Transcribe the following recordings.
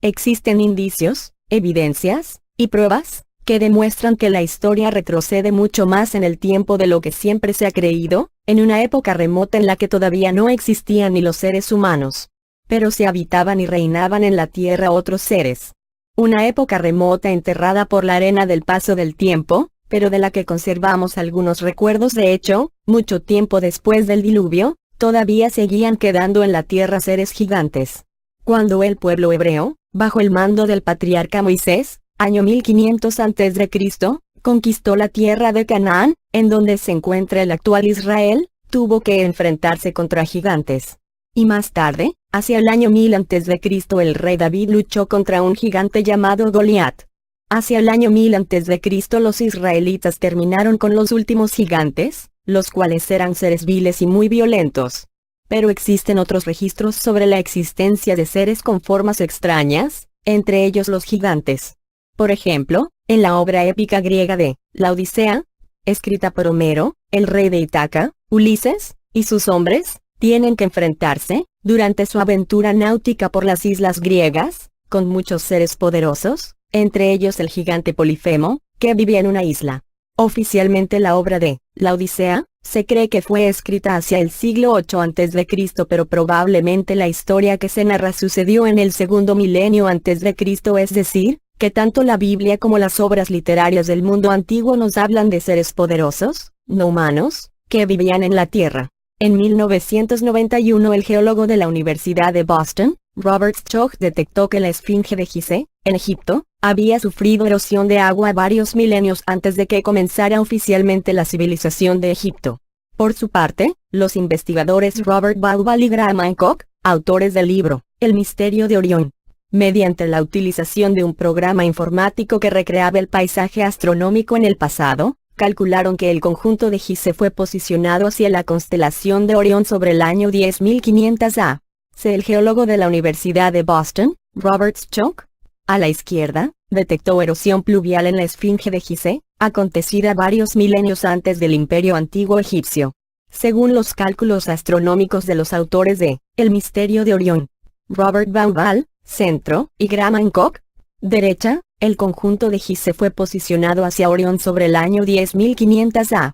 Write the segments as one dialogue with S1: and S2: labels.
S1: Existen indicios, evidencias, y pruebas, que demuestran que la historia retrocede mucho más en el tiempo de lo que siempre se ha creído, en una época remota en la que todavía no existían ni los seres humanos. Pero se habitaban y reinaban en la tierra otros seres. Una época remota enterrada por la arena del paso del tiempo, pero de la que conservamos algunos recuerdos. De hecho, mucho tiempo después del diluvio, todavía seguían quedando en la tierra seres gigantes. Cuando el pueblo hebreo, bajo el mando del patriarca Moisés, año 1500 a.C., conquistó la tierra de Canaán, en donde se encuentra el actual Israel, tuvo que enfrentarse contra gigantes. Y más tarde, hacia el año 1000 a.C., el rey David luchó contra un gigante llamado Goliat. Hacia el año 1000 a.C. los israelitas terminaron con los últimos gigantes, los cuales eran seres viles y muy violentos. Pero existen otros registros sobre la existencia de seres con formas extrañas, entre ellos los gigantes. Por ejemplo, en la obra épica griega de La Odisea, escrita por Homero, el rey de Ítaca, Ulises, y sus hombres, tienen que enfrentarse, durante su aventura náutica por las islas griegas, con muchos seres poderosos, entre ellos el gigante Polifemo, que vivía en una isla. Oficialmente la obra de La Odisea se cree que fue escrita hacia el siglo 8 a.C., pero probablemente la historia que se narra sucedió en el segundo milenio antes de Cristo, es decir, que tanto la Biblia como las obras literarias del mundo antiguo nos hablan de seres poderosos, no humanos, que vivían en la Tierra. En 1991 el geólogo de la Universidad de Boston, Robert Schoch, detectó que la Esfinge de Gizeh, en Egipto, había sufrido erosión de agua varios milenios antes de que comenzara oficialmente la civilización de Egipto. Por su parte, los investigadores Robert Bauval y Graham Hancock, autores del libro El misterio de Orión, mediante la utilización de un programa informático que recreaba el paisaje astronómico en el pasado, calcularon que el conjunto de Gizeh fue posicionado hacia la constelación de Orión sobre el año 10.500 a. El geólogo de la Universidad de Boston, Robert Schoch, a la izquierda, detectó erosión pluvial en la Esfinge de Gizeh, acontecida varios milenios antes del Imperio Antiguo Egipcio. Según los cálculos astronómicos de los autores de El misterio de Orión, Robert Bauval, centro, y Graham Hancock, derecha, el conjunto de Gizeh fue posicionado hacia Orión sobre el año 10.500 a.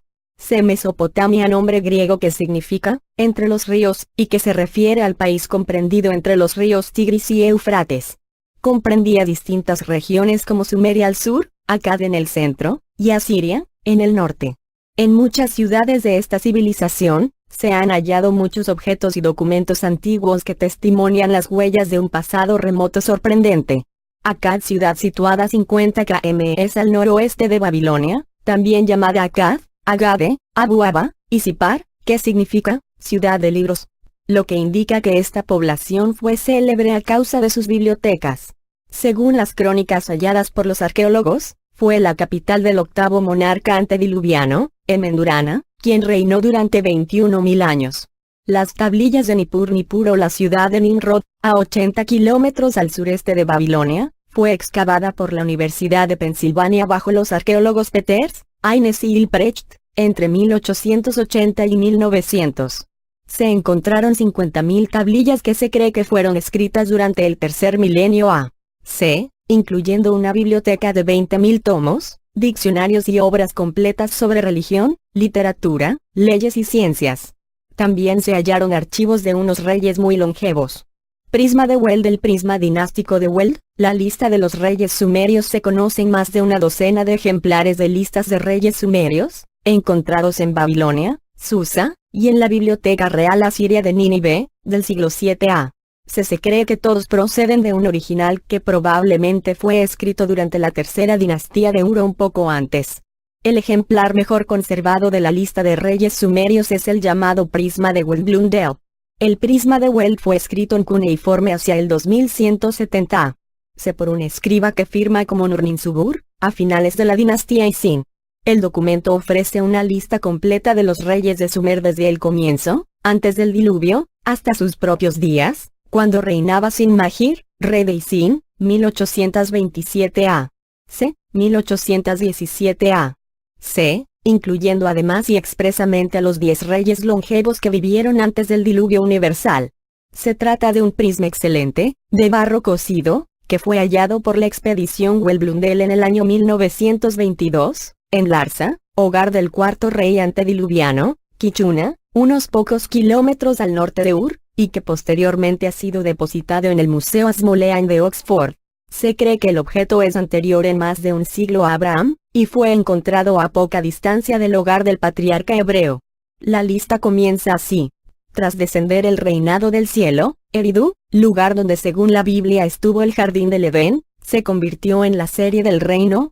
S1: Mesopotamia, nombre griego que significa entre los ríos, y que se refiere al país comprendido entre los ríos Tigris y Éufrates. Comprendía distintas regiones como Sumeria al sur, Akkad en el centro, y Asiria, en el norte. En muchas ciudades de esta civilización, se han hallado muchos objetos y documentos antiguos que testimonian las huellas de un pasado remoto sorprendente. Akkad, ciudad situada 50 km al noroeste de Babilonia, también llamada Akkad, Agade, Abu Aba, y Sipar, que significa ciudad de libros, lo que indica que esta población fue célebre a causa de sus bibliotecas. Según las crónicas halladas por los arqueólogos, fue la capital del octavo monarca antediluviano, Emendurana, quien reinó durante 21.000 años. Las tablillas de Nippur o la ciudad de Nimrod, a 80 kilómetros al sureste de Babilonia, fue excavada por la Universidad de Pensilvania bajo los arqueólogos Peters, Haines y Hilprecht, entre 1880 y 1900. Se encontraron 50.000 tablillas que se cree que fueron escritas durante el tercer milenio a.C., incluyendo una biblioteca de 20.000 tomos, diccionarios y obras completas sobre religión, literatura, leyes y ciencias. También se hallaron archivos de unos reyes muy longevos. Prisma de Weld. El prisma dinástico de Weld. La lista de los reyes sumerios. Se conocen más de una docena de ejemplares de listas de reyes sumerios, encontrados en Babilonia, Susa, y en la Biblioteca Real Asiria de Nínive, del siglo 7 a. Se cree que todos proceden de un original que probablemente fue escrito durante la tercera dinastía de Ur o un poco antes. El ejemplar mejor conservado de la lista de reyes sumerios es el llamado Prisma de Weld Blundell. El Prisma de Weld fue escrito en cuneiforme hacia el 2170 a.C. por un escriba que firma como Nur-Ninsubur, a finales de la dinastía Isin. El documento ofrece una lista completa de los reyes de Sumer desde el comienzo, antes del diluvio, hasta sus propios días, cuando reinaba Sin-Mahir, rey de Isin, 1827 a.C., 1817 a.C., incluyendo además y expresamente a los 10 reyes longevos que vivieron antes del diluvio universal. Se trata de un prisma excelente, de barro cocido, que fue hallado por la expedición Welblundel en el año 1922, en Larsa, hogar del cuarto rey antediluviano, Kichuna, unos pocos kilómetros al norte de Ur, y que posteriormente ha sido depositado en el Museo Ashmolean de Oxford. Se cree que el objeto es anterior en más de un siglo a Abraham, y fue encontrado a poca distancia del hogar del patriarca hebreo. La lista comienza así. Tras descender el reinado del cielo, Eridu, lugar donde según la Biblia estuvo el jardín del Edén, se convirtió en la serie del reino.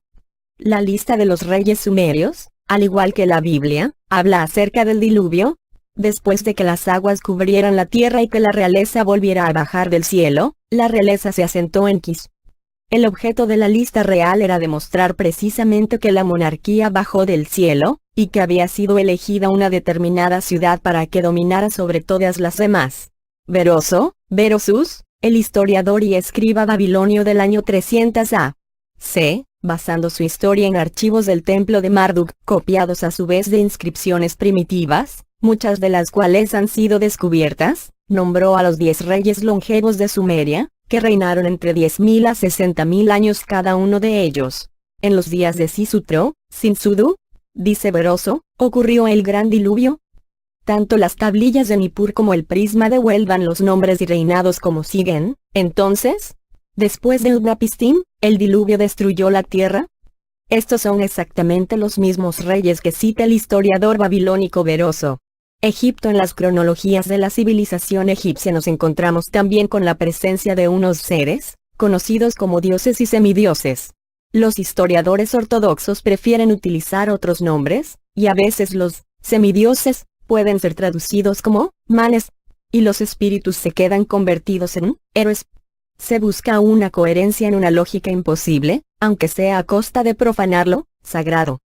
S1: La lista de los reyes sumerios, al igual que la Biblia, habla acerca del diluvio. Después de que las aguas cubrieran la tierra y que la realeza volviera a bajar del cielo, la realeza se asentó en Kish. El objeto de la lista real era demostrar precisamente que la monarquía bajó del cielo, y que había sido elegida una determinada ciudad para que dominara sobre todas las demás. Berosus, el historiador y escriba babilonio del año 300 A.C., basando su historia en archivos del templo de Marduk, copiados a su vez de inscripciones primitivas, muchas de las cuales han sido descubiertas, nombró a los 10 reyes longevos de Sumeria, que reinaron entre 10.000 a 60.000 años cada uno de ellos. En los días de Sisutro, Sinsudu, dice Beroso, ocurrió el gran diluvio. Tanto las tablillas de Nippur como el prisma de Well dan los nombres y reinados como siguen. Entonces, después de Utnapishtim, el diluvio destruyó la tierra. Estos son exactamente los mismos reyes que cita el historiador babilónico Beroso. Egipto. En las cronologías de la civilización egipcia nos encontramos también con la presencia de unos seres, conocidos como dioses y semidioses. Los historiadores ortodoxos prefieren utilizar otros nombres, y a veces los semidioses pueden ser traducidos como manes, y los espíritus se quedan convertidos en héroes. Se busca una coherencia en una lógica imposible, aunque sea a costa de profanar lo sagrado.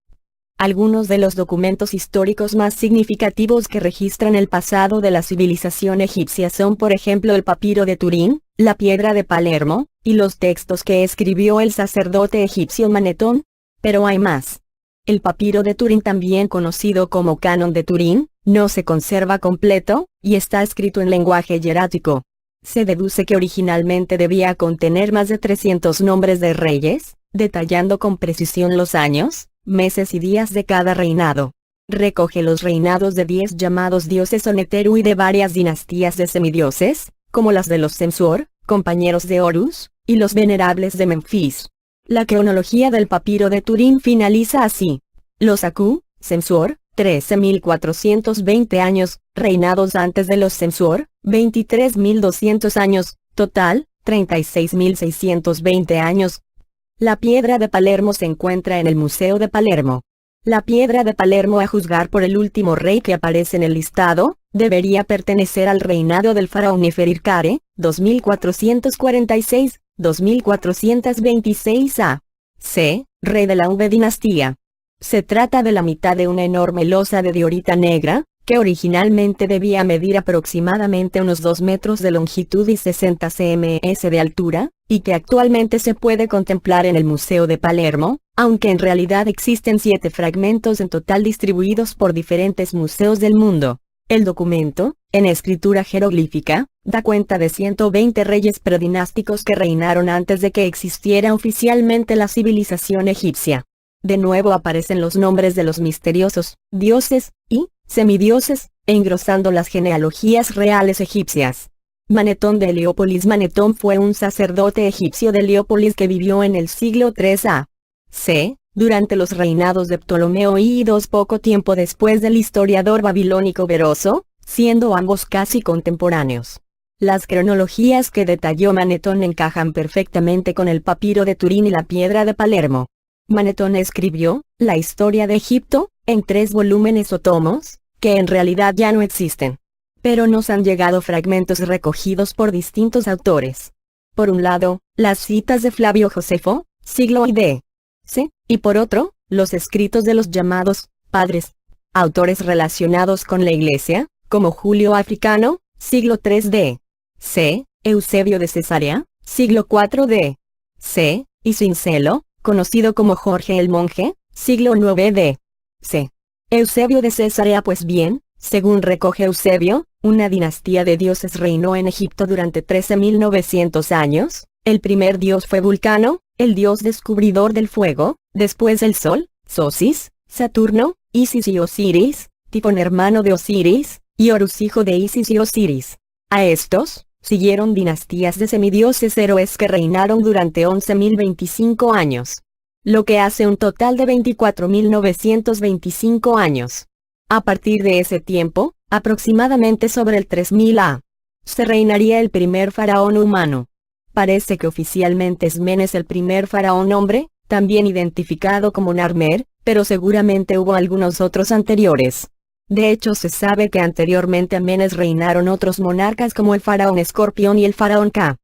S1: Algunos de los documentos históricos más significativos que registran el pasado de la civilización egipcia son por ejemplo el papiro de Turín, la piedra de Palermo, y los textos que escribió el sacerdote egipcio Manetón. Pero hay más. El papiro de Turín, también conocido como Canon de Turín, no se conserva completo, y está escrito en lenguaje hierático. Se deduce que originalmente debía contener más de 300 nombres de reyes, detallando con precisión los años, meses y días de cada reinado. Recoge los reinados de 10 llamados dioses Oneteru y de varias dinastías de semidioses, como las de los Semsuor, compañeros de Horus, y los venerables de Memphis. La cronología del papiro de Turín finaliza así. Los Aku, Semsuor, 13.420 años, reinados antes de los Semsuor, 23.200 años, total, 36.620 años. La piedra de Palermo se encuentra en el Museo de Palermo. La piedra de Palermo, a juzgar por el último rey que aparece en el listado, debería pertenecer al reinado del faraón Neferirkare, 2446-2426 A.C., rey de la V dinastía. Se trata de la mitad de una enorme losa de diorita negra, que originalmente debía medir aproximadamente unos 2 metros de longitud y 60 cms de altura, y que actualmente se puede contemplar en el Museo de Palermo, aunque en realidad existen 7 fragmentos en total distribuidos por diferentes museos del mundo. El documento, en escritura jeroglífica, da cuenta de 120 reyes predinásticos que reinaron antes de que existiera oficialmente la civilización egipcia. De nuevo aparecen los nombres de los misteriosos dioses y semidioses, engrosando las genealogías reales egipcias. Manetón de Heliópolis. Manetón fue un sacerdote egipcio de Heliópolis que vivió en el siglo III a.C., durante los reinados de Ptolomeo y II, poco tiempo después del historiador babilónico Beroso, siendo ambos casi contemporáneos. Las cronologías que detalló Manetón encajan perfectamente con el papiro de Turín y la piedra de Palermo. Manetón escribió la historia de Egipto en 3 volúmenes o tomos, que en realidad ya no existen. Pero nos han llegado fragmentos recogidos por distintos autores. Por un lado, las citas de Flavio Josefo, siglo I d.C., y por otro, los escritos de los llamados padres, autores relacionados con la Iglesia, como Julio Africano, siglo III d.C., Eusebio de Cesarea, siglo IV d.C., y Cincelo, conocido como Jorge el Monje, siglo IX d.C. Eusebio de Cesarea. Pues bien, según recoge Eusebio, una dinastía de dioses reinó en Egipto durante 13.900 años, El primer dios fue Vulcano, el dios descubridor del fuego, después el sol, Sosis, Saturno, Isis y Osiris, Tifón hermano de Osiris, y Horus hijo de Isis y Osiris. A estos, siguieron dinastías de semidioses héroes que reinaron durante 11.025 años. Lo que hace un total de 24.925 años. A partir de ese tiempo, aproximadamente sobre el 3000 A, se reinaría el primer faraón humano. Parece que oficialmente Esmen es el primer faraón hombre, también identificado como Narmer, pero seguramente hubo algunos otros anteriores. De hecho se sabe que anteriormente a Menes reinaron otros monarcas como el faraón Escorpión y el faraón Ka.